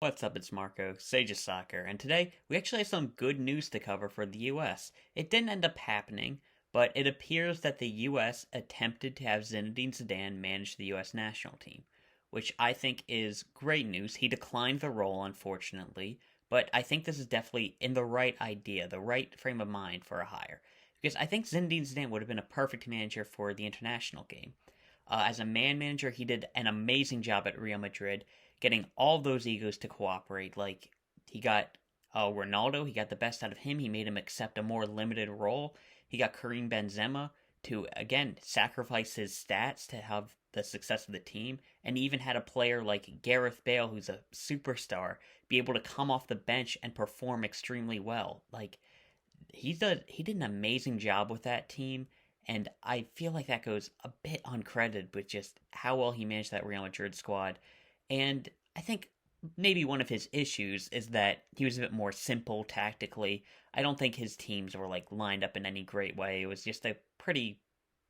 What's up, it's Marco, Sage of Soccer, and today we actually have some good news to cover for the US. It didn't end up happening, but it appears that the US attempted to have Zinedine Zidane manage the US national team, which I think is great news. He declined the role, unfortunately, but I think this is definitely in the right idea, the right frame of mind for a hire. Because I think Zinedine Zidane would have been a perfect manager for the international game. As a man manager, he did an amazing job at Real Madrid, getting all those egos to cooperate. Like, he got Ronaldo, he got the best out of him. He made him accept a more limited role. He got Karim Benzema to, again, sacrifice his stats to have the success of the team. And he even had a player like Gareth Bale, who's a superstar, be able to come off the bench and perform extremely well. Like, he did an amazing job with that team, and I feel like that goes a bit uncredited with just how well he managed that Real Madrid squad. And I think maybe one of his issues is that he was a bit more simple tactically. I don't think his teams were like lined up in any great way. It was just a pretty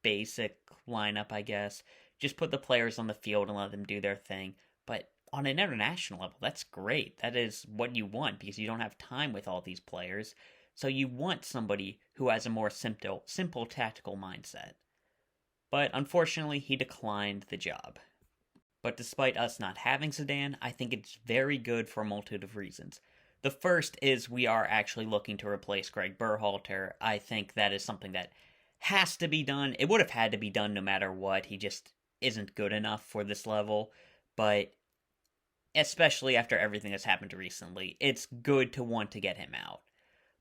basic lineup, I guess. Just put the players on the field and let them do their thing. But on an international level, that's great. That is what you want because you don't have time with all these players. So you want somebody who has a more simple tactical mindset. But unfortunately, he declined the job. But despite us not having Zidane, I think it's very good for a multitude of reasons. The first is we are actually looking to replace Gregg Berhalter. I think that is something that has to be done. It would have had to be done no matter what. He just isn't good enough for this level. But especially after everything that's happened recently, it's good to want to get him out.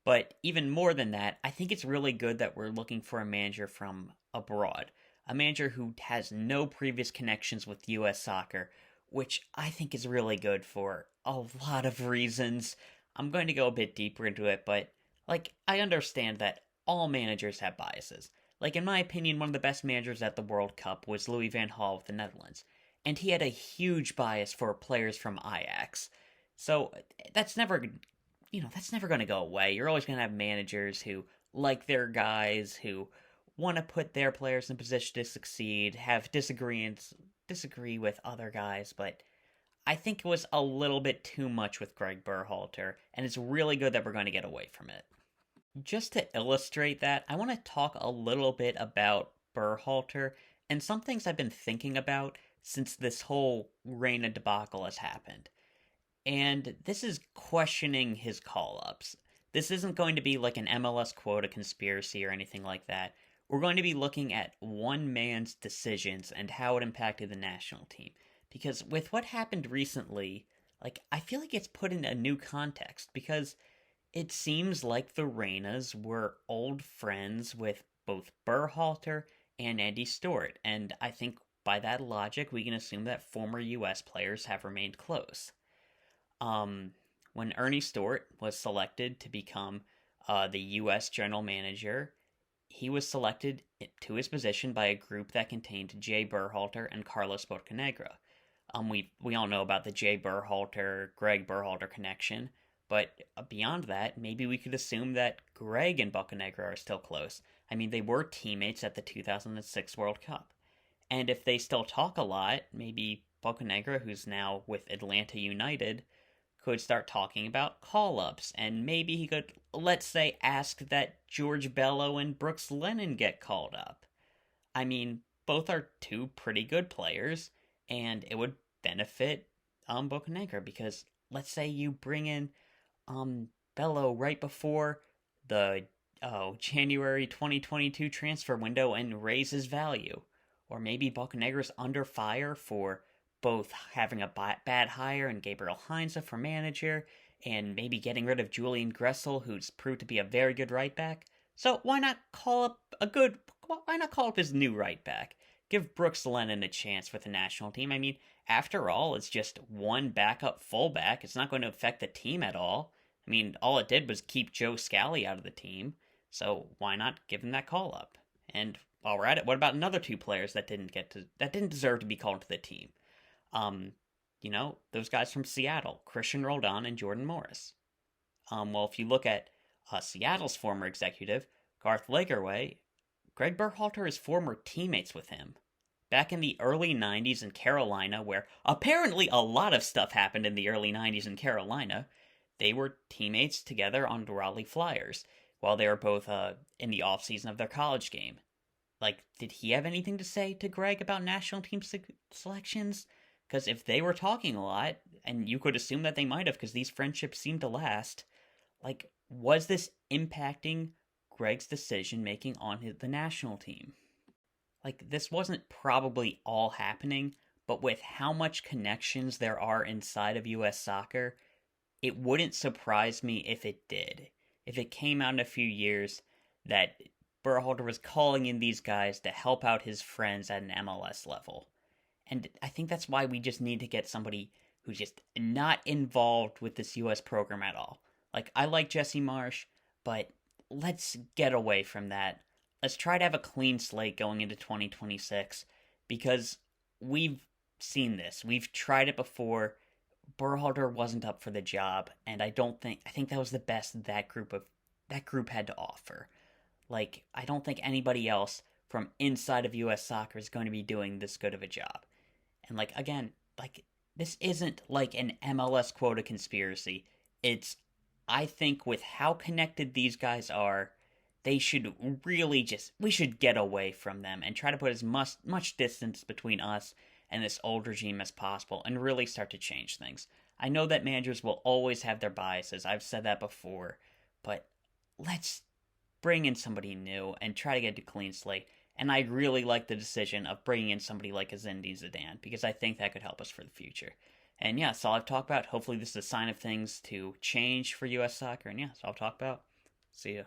But even more than that, I think it's really good that we're looking for a manager from abroad. A manager who has no previous connections with US soccer, which I think is really good for a lot of reasons. I'm going to go a bit deeper into it, but I understand that all managers have biases. Like, in my opinion, one of the best managers at the World Cup was Louis van Gaal with the Netherlands, and he had a huge bias for players from Ajax. So that's never that's never going to go away. You're always going to have managers who like their guys, who want to put their players in position to succeed, have disagreements, disagree with other guys, but I think it was a little bit too much with Gregg Berhalter, and it's really good that we're going to get away from it. Just to illustrate that, I want to talk a little bit about Berhalter and some things I've been thinking about since this whole Reina debacle has happened. And this is questioning his call ups. This isn't going to be like an MLS quota conspiracy or anything like that. We're going to be looking at one man's decisions and how it impacted the national team. Because with what happened recently, I feel like it's put in a new context because it seems like the Reinas were old friends with both Berhalter and Andy Stewart. And I think by that logic, we can assume that former US players have remained close. When Ernie Stewart was selected to become the U.S. general manager, he was selected to his position by a group that contained Jay Berhalter and Carlos Bocanegra. We all know about the Jay Berhalter, Gregg Berhalter connection, but beyond that, maybe we could assume that Gregg and Bocanegra are still close. I mean, they were teammates at the 2006 World Cup. And if they still talk a lot, maybe Bocanegra, who's now with Atlanta United, could start talking about call-ups, and maybe he could, let's say, ask that George Bello and Brooks Lennon get called up. I mean, both are two pretty good players, and it would benefit Bocanegra, because let's say you bring in Bello right before the January 2022 transfer window and raise his value. Or maybe Bocanegra's under fire for both having a bad hire and Gabriel Heinze for manager, and maybe getting rid of Julian Gressel, who's proved to be a very good right back. So why not call up his new right back? Give Brooks Lennon a chance with the national team. I mean, after all, it's just one backup fullback. It's not going to affect the team at all. I mean, all it did was keep Joe Scally out of the team. So why not give him that call up? And while we're at it, what about another two players that didn't deserve to be called to the team? Those guys from Seattle, Christian Roldan and Jordan Morris. Well, if you look at Seattle's former executive, Garth Lagerwey, Gregg Berhalter is former teammates with him. back in the early 90s in Carolina, where apparently a lot of stuff happened in the early 90s in Carolina, they were teammates together on the Raleigh Flyers while they were both in the offseason of their college game. Like, did he have anything to say to Gregg about national team selections? Because if they were talking a lot, and you could assume that they might have because these friendships seem to last, like, was this impacting Gregg's decision making on the national team? Like, this wasn't probably all happening, but with how much connections there are inside of US soccer, it wouldn't surprise me if it did. If it came out in a few years that Berhalter was calling in these guys to help out his friends at an MLS level. And I think that's why we just need to get somebody who's just not involved with this US program at all. Like, I like Jesse Marsch, but let's get away from that. Let's try to have a clean slate going into 2026 because we've seen this. We've tried it before. Berhalter wasn't up for the job, and I think that was the best that group had to offer. Like, I don't think anybody else from inside of US soccer is going to be doing this good of a job. And like, again, like, this isn't like an MLS quota conspiracy. I think with how connected these guys are, we should get away from them and try to put as much distance between us and this old regime as possible and really start to change things. I know that managers will always have their biases. I've said that before. But let's bring in somebody new and try to get a clean slate. And I really like the decision of bringing in somebody like a Zinedine Zidane because I think that could help us for the future. And yeah, that's all I've talked about. Hopefully this is a sign of things to change for US soccer. And yeah, that's all I've talked about. See ya.